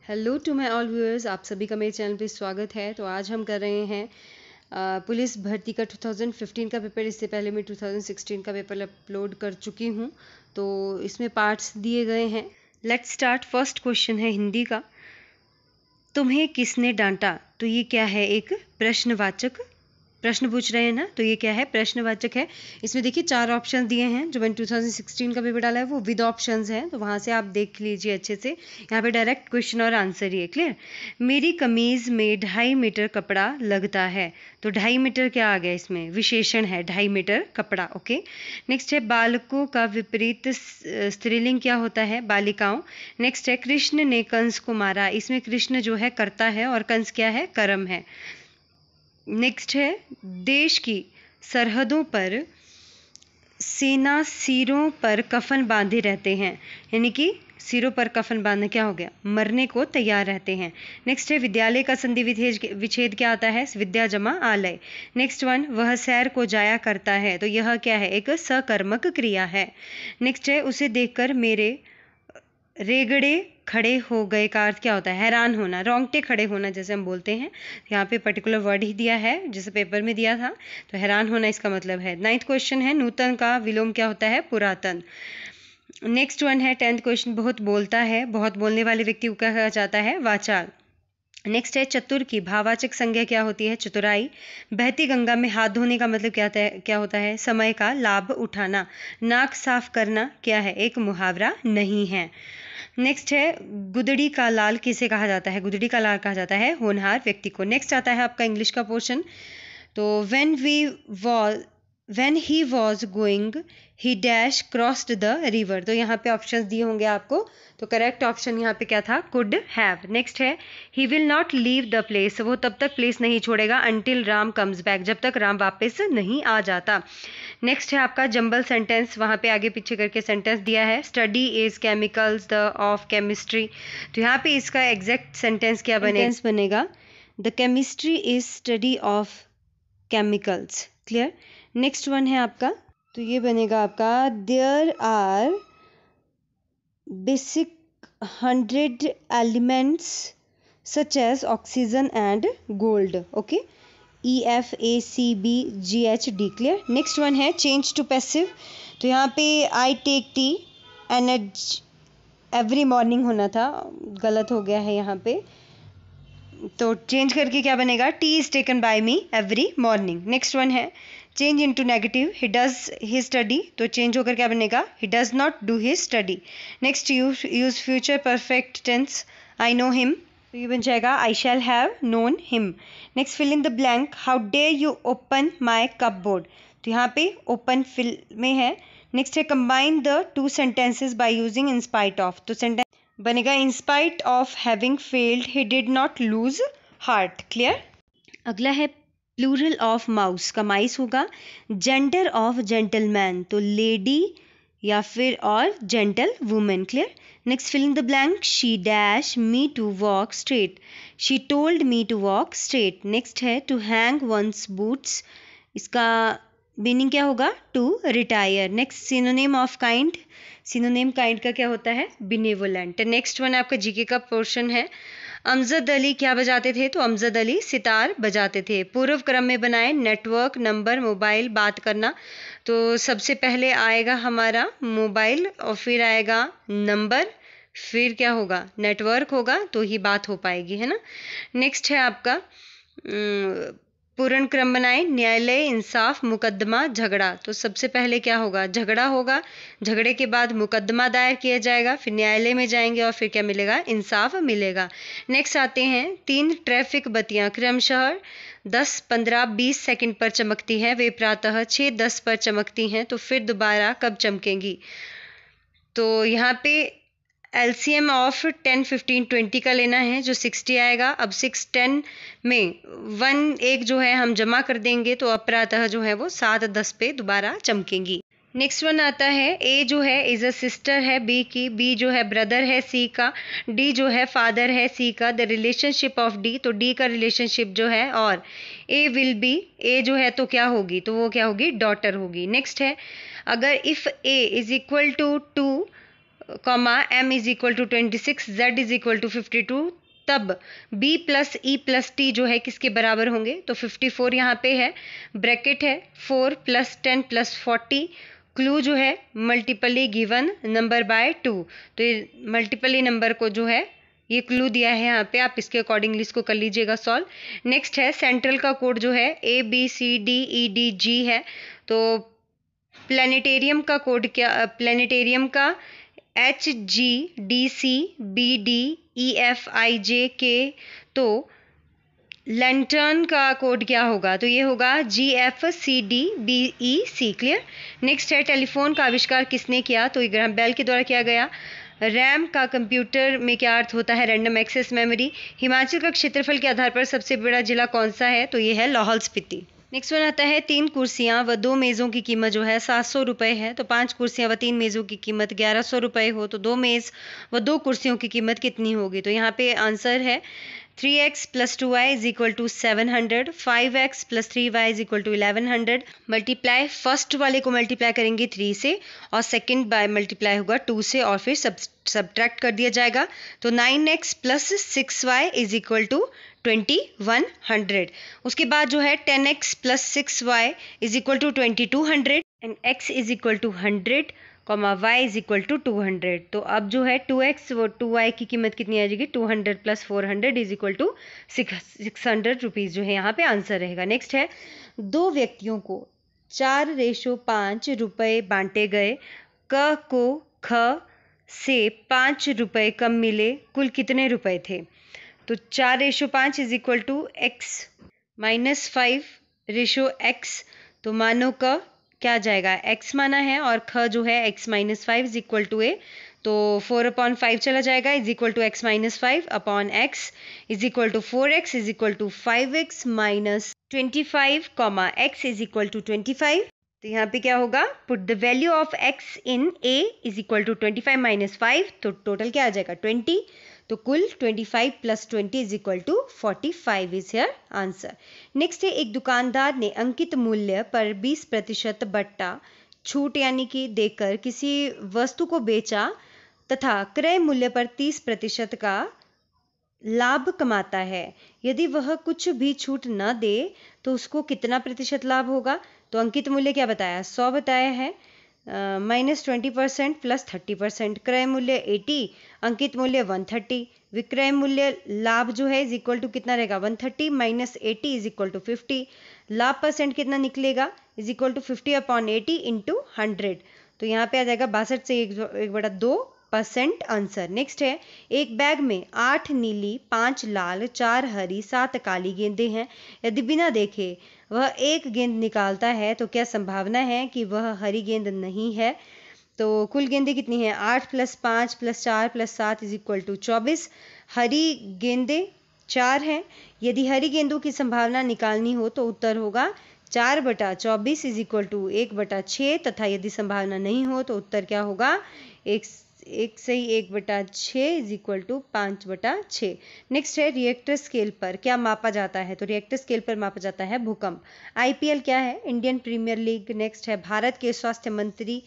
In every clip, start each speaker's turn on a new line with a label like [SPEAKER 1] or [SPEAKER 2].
[SPEAKER 1] Hello to my all viewers, आप सभी का मेरे चैनल पे स्वागत है। तो आज हम कर रहे हैं पुलिस भर्ती का 2015 का पेपर। इससे पहले मैं 2016 का पेपर अपलोड कर चुकी हूँ, तो इसमें पार्ट्स दिए गए हैं। Let's start. फर्स्ट क्वेश्चन है हिंदी का। तुम्हें किसने डांटा? तो ये क्या है? एक प्रश्नवाचक प्रश्न पूछ रहे हैं ना, तो ये क्या है? प्रश्नवाचक है। इसमें देखिए 4 ऑप्शन दिए हैं। जो मैंने 2016 का पेपर डाला है वो विद ऑप्शंस हैं, तो वहाँ से आप देख लीजिए अच्छे से। यहाँ पे डायरेक्ट क्वेश्चन और आंसर ही है। क्लियर? मेरी कमीज में 2.5 मीटर कपड़ा लगता है। तो 2.5 मीटर क्या आ गया इसमें? विशेषण है 2.5 मीटर कपड़ा। ओके। नेक्स्ट है बालकों का विपरीत स्त्रीलिंग क्या होता है? बालिकाओं। नेक्स्ट है कृष्ण ने कंस को मारा। इसमें कृष्ण जो है कर्ता है और कंस क्या है? कर्म है। नेक्स्ट है देश की सरहदों पर सेना सिरों पर कफन बांधे रहते हैं। यानी कि सिरों पर कफन बांधना क्या हो गया? मरने को तैयार रहते हैं। नेक्स्ट है विद्यालय का संधि विच्छेद क्या आता है? विद्या जमा आलय। नेक्स्ट वन, वह सैर को जाया करता है। तो यह क्या है? एक सकर्मक क्रिया है। नेक्स्ट है उसे देखकर मेरे रेगड़े खड़े हो गए का अर्थ क्या होता है? हैरान होना, रोंगटे खड़े होना जैसे हम बोलते हैं। यहाँ पे पर्टिकुलर वर्ड ही दिया है जैसे पेपर में दिया था, तो हैरान होना इसका मतलब है। 9th क्वेश्चन है नूतन का विलोम क्या होता है? पुरातन। नेक्स्ट वन है 10th क्वेश्चन, बहुत बोलता है। बहुत बोलने वाले व्यक्ति को क्या कहा जाता है? वाचाल। नेक्स्ट है चतुर की भाववाचक संज्ञा क्या होती है? चतुराई। बहती गंगा में हाथ धोने का मतलब क्या होता है? समय का लाभ उठाना। नाक साफ करना क्या है? एक मुहावरा नहीं है। नेक्स्ट है गुदड़ी का लाल किसे कहा जाता है? गुदड़ी का लाल कहा जाता है होनहार व्यक्ति को। नेक्स्ट आता है आपका इंग्लिश का पोर्शन। तो when he was going he dash crossed the river। तो यहाँ पे ऑप्शंस दिए होंगे आपको, तो करेक्ट ऑप्शन यहाँ पे क्या था? could have। नेक्स्ट है he will not leave the place। वो तब तक प्लेस नहीं छोड़ेगा until राम comes back, जब तक राम वापस नहीं आ जाता। नेक्स्ट है आपका जंबल सेंटेंस। वहाँ पे आगे पीछे करके सेंटेंस दिया है। Study is chemicals the of chemistry. तो यहाँ पे इसका एग्जैक्ट सेंटेंस क्या बनेगा? The chemistry is study of chemicals. Clear? Next one है आपका, तो ये बनेगा आपका there are basic 100 elements such as oxygen and gold. Okay, EFACBGHD। Clear? Next one है चेंज टू पैसिव। तो यहाँ पे I take tea every morning होना था, गलत हो गया है यहाँ पे, तो चेंज करके क्या बनेगा? Tea is taken by me every morning. Next one है change into negative. He does his study. तो चेंज होकर क्या बनेगा? He does not do his study. Next use future perfect tense. I know him. तो ये बन जाएगा I shall have known him. Next fill in the blank. How dare you open my cupboard. तो यहाँ पे ओपन फिल में है। Next है combine the 2 sentences by using in spite of. तो सेंटेंस बनेगा in spite of having failed he did not lose heart. Clear? अगला है प्लूरल ऑफ माउस का माइस होगा। जेंडर ऑफ जेंटलमैन, तो लेडी या फिर और gentle women. Clear? Next fill in the blank. She dash me to walk straight. She told me to walk straight. Next है to hang one's boots. इसका meaning क्या होगा? To retire. Next synonym of kind. Synonym kind का क्या होता है? बिनेवोलेंट। Next one आपका GK का पोर्शन है। अमजद अली क्या बजाते थे? तो अमजद अली सितार बजाते थे। पूर्व क्रम में बनाए नेटवर्क, नंबर, मोबाइल, बात करना। तो सबसे पहले आएगा हमारा मोबाइल और फिर आएगा नंबर, फिर क्या होगा? नेटवर्क होगा, तो ही बात हो पाएगी, है ना। नेक्स्ट है आपका पूर्ण क्रम बनाए न्यायालय, इंसाफ, मुकदमा, झगड़ा। तो सबसे पहले क्या होगा? झगड़ा होगा, झगड़े के बाद मुकदमा दायर किया जाएगा, फिर न्यायालय में जाएंगे और फिर क्या मिलेगा? इंसाफ मिलेगा। नेक्स्ट आते हैं 3 ट्रैफिक बत्तियां क्रमशः 10, 15, 20 सेकंड पर चमकती हैं। वे प्रातः 6, 10 पर चमकती हैं, तो फिर दोबारा कब चमकेंगी? तो यहाँ पे LCM ऑफ 10, 15, 20 का लेना है, जो 60 आएगा। अब 6, 10 में 1 एक जो है हम जमा कर देंगे, तो अपरातः जो है वो 7, 10 पे दोबारा चमकेंगी। नेक्स्ट वन आता है ए जो है इज अ सिस्टर है बी की, बी जो है ब्रदर है सी का, डी जो है फादर है सी का। द रिलेशनशिप ऑफ डी, तो डी का रिलेशनशिप जो है और ए विल बी, ए जो है तो क्या होगी? तो वो क्या होगी? डॉटर होगी। नेक्स्ट है अगर if A is equal to 2 comma m is equal to 26, z is equal to 52, तब b plus e plus t जो है किसके बराबर होंगे? तो 54 यहाँ पे है, ब्रैकेट है 4 प्लस 10 प्लस 40, क्लू जो है मल्टीपली गिवन नंबर बाय 2, तो ये मल्टीपली नंबर को जो है ये क्लू दिया है यहाँ पे, आप इसके अकॉर्डिंगली इसको कर लीजिएगा सॉल्व। नेक्स्ट है सेंट्रल का कोड जो है ABCDEDG है, तो प्लानिटेरियम का कोड क्या, प्लानिटेरियम का HGDCBDEFIJK, तो लैंटर्न का कोड क्या होगा? तो ये होगा GFCDBEC। क्लियर। नेक्स्ट है टेलीफोन का आविष्कार किसने किया? तो ग्राहम बेल के द्वारा किया गया। रैम का कंप्यूटर में क्या अर्थ होता है? Random access memory. हिमाचल का क्षेत्रफल के आधार पर सबसे बड़ा जिला कौन सा है? तो ये है लाहौल स्पीति। नेक्स्ट वन आता है 3 कुर्सियां व 2 मेज़ों की कीमत जो है 700 रुपये है, तो 5 कुर्सियां व 3 मेज़ों की कीमत 1100 रुपये हो, तो 2 मेज़ व 2 कुर्सियों की कीमत कितनी होगी? तो यहाँ पे आंसर है 3x plus 2y is equal to 700, 5x plus 3y is equal to 1100। Multiply, first वाले को मल्टीप्लाई करेंगे 3 से और सेकंड बाय मल्टीप्लाई होगा 2 से और फिर सब्ट्रैक्ट कर दिया जाएगा, तो 9x plus 6y is equal to 2100। उसके बाद जो है 10x plus 6y is equal to 2200 and x is equal to 100, y is equal to 200। तो अब जो है 2x व 2y की कीमत कितनी आ जाएगी? 200 plus 400 is equal to 600 rupees जो है यहाँ पे आंसर रहेगा। नेक्स्ट है 2 व्यक्तियों को 4:5 रुपये बांटे गए, क को ख से 5 रुपये कम मिले, कुल कितने रुपए थे? तो 4:5 is equal to x minus 5 ratio x, तो मानो क क्या जाएगा? x माना है और ख जो है x minus 5 is equal to a, तो 4/5 चला जाएगा is equal to x minus 5 upon x is equal to 4x is equal to 5x minus 25 comma x is equal to 25। तो यहाँ पे क्या होगा? Put the value of x in a is equal to 25 minus 5, तो total क्या आ जाएगा? 20, तो कुल 25 plus 20 is equal to 45 is here answer. Next है एक दुकानदार ने अंकित मूल्य पर 20% बट्टा छूट यानी कि देकर किसी वस्तु को बेचा तथा क्रय मूल्य पर 30% का लाभ कमाता है। यदि वह कुछ भी छूट न दे तो उसको कितना प्रतिशत लाभ होगा? तो अंकित मूल्य क्या बताया? 100 बताया है, माइनस 20% प्लस 30%, क्रय मूल्य 80, अंकित मूल्य 130, विक्रय मूल्य लाभ जो है इज इक्वल टू कितना रहेगा? 130 माइनस 80 इज इक्वल टू 50, लाभ परसेंट कितना निकलेगा? Is equal to 50 upon 80 into 100, तो यहाँ पे आ जाएगा 62 से 1/2% आंसर। नेक्स्ट है एक बैग में 8 नीली, 5 लाल, 4 हरी, 7 काली गेंदें हैं। यदि बिना देखे वह एक गेंद निकालता है तो क्या संभावना है कि वह हरी गेंद नहीं है? तो कुल गेंदें कितनी हैं? 8 plus 5 plus 4 plus 7 is equal to 24, हरी गेंदें 4 हैं। यदि हरी गेंदों की संभावना निकालनी हो तो उत्तर होगा 4/24 इज इक्वल टू 1/6, तथा यदि संभावना नहीं हो तो उत्तर क्या होगा? 1/6 इज इक्वल टू 5/6। नेक्स्ट है रिएक्टर स्केल पर क्या मापा जाता है? तो रिएक्टर स्केल पर मापा जाता है भूकंप। IPL क्या है? Indian premiere league. नेक्स्ट है भारत के स्वास्थ्य मंत्री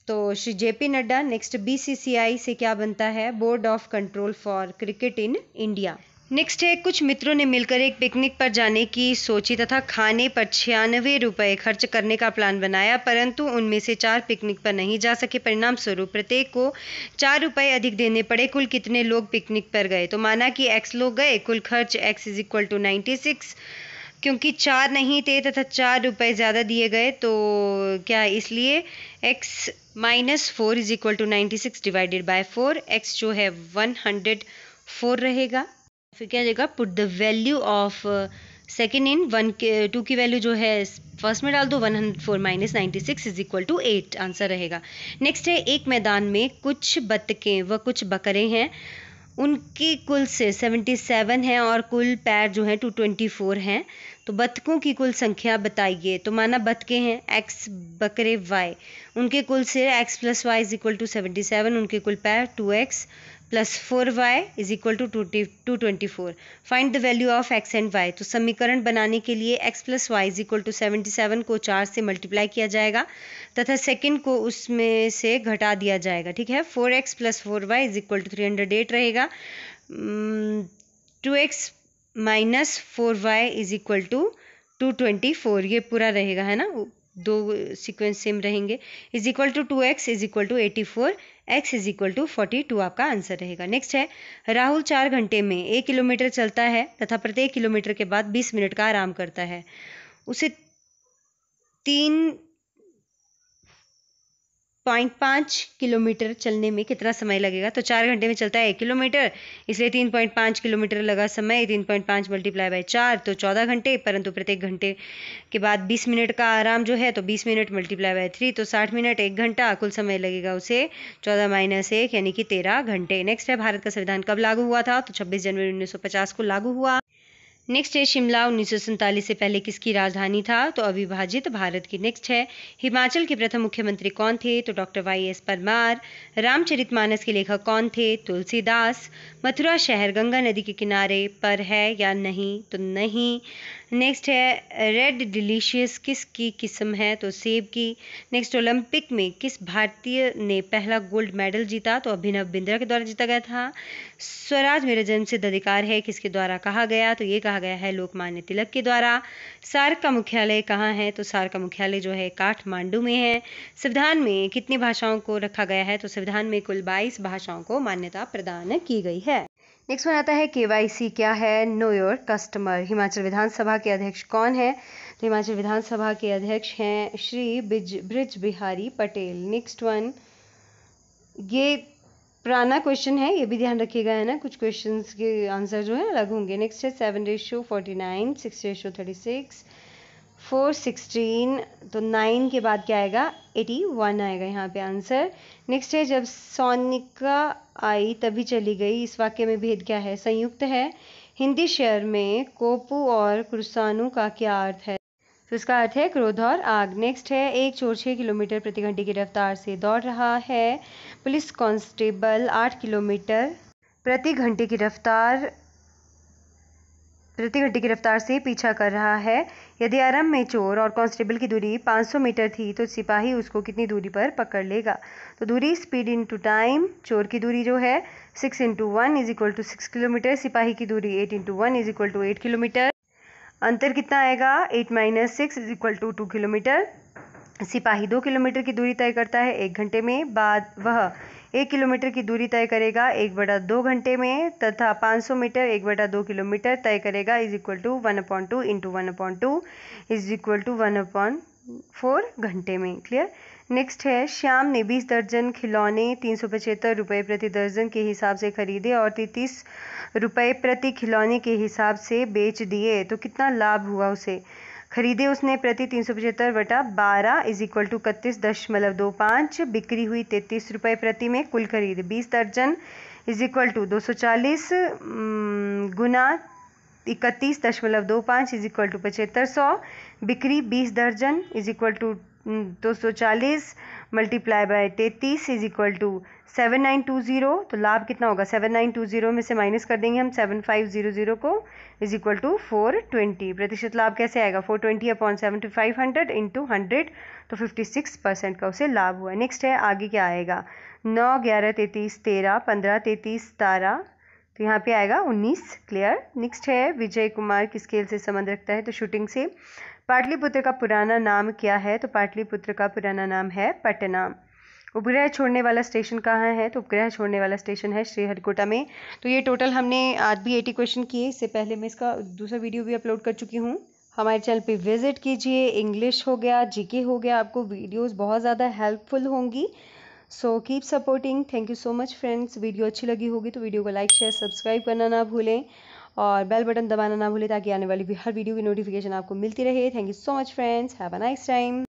[SPEAKER 1] तो Shri JP Nadda. Next BCCI से क्या बनता है? Board of control for cricket in India. Next है कुछ मित्रों ने मिलकर एक पिकनिक पर जाने की सोची तथा खाने पर 96 रुपये खर्च करने का प्लान बनाया, परंतु उनमें से 4 पिकनिक पर नहीं जा सके। परिणाम स्वरूप प्रत्येक को 4 रुपये अधिक देने पड़े। कुल कितने लोग पिकनिक पर गए? तो माना कि x लोग गए, कुल खर्च x इज इक्वल टू 96, क्योंकि 4 नहीं थे तथा 4 रुपये ज़्यादा दिए गए, तो क्या इसलिए x minus 4 is equal to 96 divided by 4, x जो है 104 रहेगा। फिर क्या देगा? Put the value of second in 2 की वैल्यू जो है फर्स्ट में डाल दो, 104 minus 96 is equal to 8 answer रहेगा। नेक्स्ट है एक मैदान में कुछ बत्तखें व कुछ बकरे हैं, उनकी कुल से 77 हैं और कुल पैर जो हैं 224 हैं, तो बत्तखों की कुल संख्या बताइए। तो माना बत्तखें हैं x बकरे y, उनके कुल से x plus Y is equal to 77, उनके कुल पैर 2x, plus 4y is equal to 224। Find the value of x and y। तो समीकरण बनाने के लिए x plus Y is equal to 77 को 4 से मल्टीप्लाई किया जाएगा तथा सेकंड को उसमें से घटा दिया जाएगा। ठीक है, 4x plus 4y is equal to 308 रहेगा। 2x minus 4y is equal to 224, ये पूरा रहेगा, है ना, दो सीक्वेंस सेम रहेंगे। Is equal to 2x is equal to 84, x is equal to 42 आपका आंसर रहेगा। नेक्स्ट है, राहुल 4 घंटे में 1 किलोमीटर चलता है तथा प्रत्येक किलोमीटर के बाद 20 मिनट का आराम करता है। उसे 3.5 किलोमीटर चलने में कितना समय लगेगा? तो 4 घंटे में चलता है 1 किलोमीटर, इसलिए 3.5 किलोमीटर लगा समय। 3.5 मल्टीप्लाई बाय 4 तो 14 घंटे, परंतु प्रत्येक घंटे के बाद 20 मिनट का आराम जो है, तो 20 मिनट मल्टीप्लाई बाय 3 तो 60 मिनट, 1 घंटा, कुल समय लगेगा उसे 14 माइनस 1 यानी कि 13 घंटे। नेक्स्ट है, भारत का संविधान कब लागू हुआ था? तो 26 जनवरी 1950 को लागू हुआ। नेक्स्ट है, शिमला 1947 से पहले किसकी राजधानी था? तो अविभाजित भारत की। नेक्स्ट है, हिमाचल के प्रथम मुख्यमंत्री कौन थे? तो डॉक्टर वाई.एस. परमार। रामचरितमानस के लेखक कौन थे? तुलसीदास। मथुरा शहर गंगा नदी के किनारे पर है या नहीं? तो नहीं। नेक्स्ट है, रेड डिलीशियस किसकी किस्म है? तो सेब की। नेक्स्ट, ओलंपिक में किस भारतीय ने पहला गोल्ड मेडल जीता? तो अभिनव बिंद्रा के द्वारा जीता गया था। स्वराज मेरा जन्मसिद्ध अधिकार है किसके द्वारा कहा गया? तो ये कहा गया है लोकमान्य तिलक के द्वारा। सार्क का मुख्यालय कहाँ है? तो सार्क का मुख्यालय जो है काठमांडू में है। संविधान में कितनी भाषाओं को रखा गया है? तो संविधान में कुल 22 भाषाओं को मान्यता प्रदान की गई है। नेक्स्ट वन आता है, KYC क्या है? Know your customer. हिमाचल विधानसभा के अध्यक्ष कौन है? तो हिमाचल विधानसभा के अध्यक्ष हैं Shri bridge Bihari Patel. Next one, ये पुराना क्वेश्चन है, ये भी ध्यान रखिएगा, है ना, कुछ क्वेश्चंस के आंसर जो है अलग होंगे। नेक्स्ट है, 7:49, 6:36, 4:16, तो 9 के बाद क्या आएगा? 81 आएगा यहाँ पे आंसर। नेक्स्ट है, जब सोनिका आई तभी चली गई, इस वाक्य में भेद क्या है? संयुक्त है। हिंदी शेयर में कोपू और कुर्सानू का क्या अर्थ है? तो इसका अर्थ है क्रोध और आग। नेक्स्ट है, एक चोर 6 किलोमीटर प्रति घंटे की रफ्तार से दौड़ रहा है। पुलिस कांस्टेबल 8 किलोमीटर प्रति घंटे की रफ्तार से पीछा कर रहा है। यदि आरंभ में चोर और कांस्टेबल की दूरी 500 मीटर थी तो सिपाही उसको कितनी दूरी पर पकड़ लेगा? तो दूरी स्पीड इनटू टाइम, चोर की दूरी जो है 6 × 1 इज इक्वल टू 6 किलोमीटर, सिपाही की दूरी 8 × 1 इज इक्वल टू 8 किलोमीटर। अंतर कितना आएगा? 8 - 6 इज इक्वल टू 2 किलोमीटर। सिपाही 2 किलोमीटर की दूरी तय करता है 1 घंटे में, बाद वह 1 किलोमीटर की दूरी तय करेगा 1/2 घंटे में, तथा 500 मीटर 1/2 किलोमीटर तय करेगा is equal to 1/2 × 1/2 is equal to 1/4 घंटे में। क्लियर। नेक्स्ट है, श्याम ने 20 दर्जन खिलौने 375 रुपये प्रति दर्जन के हिसाब से खरीदे और 33 रुपये प्रति खिलौने के हिसाब से बेच दिए, तो कितना लाभ हुआ उसे? खरीदे उसने प्रति 375/12 इज इक्वल टू 31.25, बिक्री हुई 33 रुपये प्रति में, कुल खरीद 20 दर्जन इज इक्वल टू 240 गुना 31.25 इज इक्वल टू 7500, बिक्री 20 दर्जन is equal to 240 multiply by 33 is equal to 7920, तो लाभ कितना होगा? 7920 में से माइनस कर देंगे हम 7500 को इज इक्वल टू 420। प्रतिशत लाभ कैसे आएगा? 420/7500 × 100, तो 56% का उसे लाभ हुआ। नेक्स्ट है, आगे क्या आएगा? 9, 11, 33, 13, 15, 33, 17, तो यहाँ पे आएगा 19। क्लियर। नेक्स्ट है, विजय कुमार किस खेल से संबंध रखता है? तो शूटिंग से। पाटलिपुत्र का पुराना नाम क्या है? तो पाटलिपुत्र का पुराना नाम है पटना। उपग्रह छोड़ने वाला स्टेशन कहाँ है? तो उपग्रह छोड़ने वाला स्टेशन है श्रीहरिकोटा में। तो ये टोटल हमने आज भी 80 क्वेश्चन किए, इससे पहले मैं इसका दूसरा वीडियो भी अपलोड कर चुकी हूँ। हमारे चैनल पे विजिट कीजिए। इंग्लिश हो गया, जीके हो गया, आपको वीडियोस बहुत ज़्यादा हेल्पफुल होंगी। So keep supporting. Thank you so much friends. Video अच्छी लगी होगी तो वीडियो को लाइक, शेयर, सब्सक्राइब करना ना भूलें और बेल बटन दबाना ना भूलें ताकि आने वाली हर वीडियो की नोटिफिकेशन आपको मिलती रहे। Thank you so much friends. Have a nice time.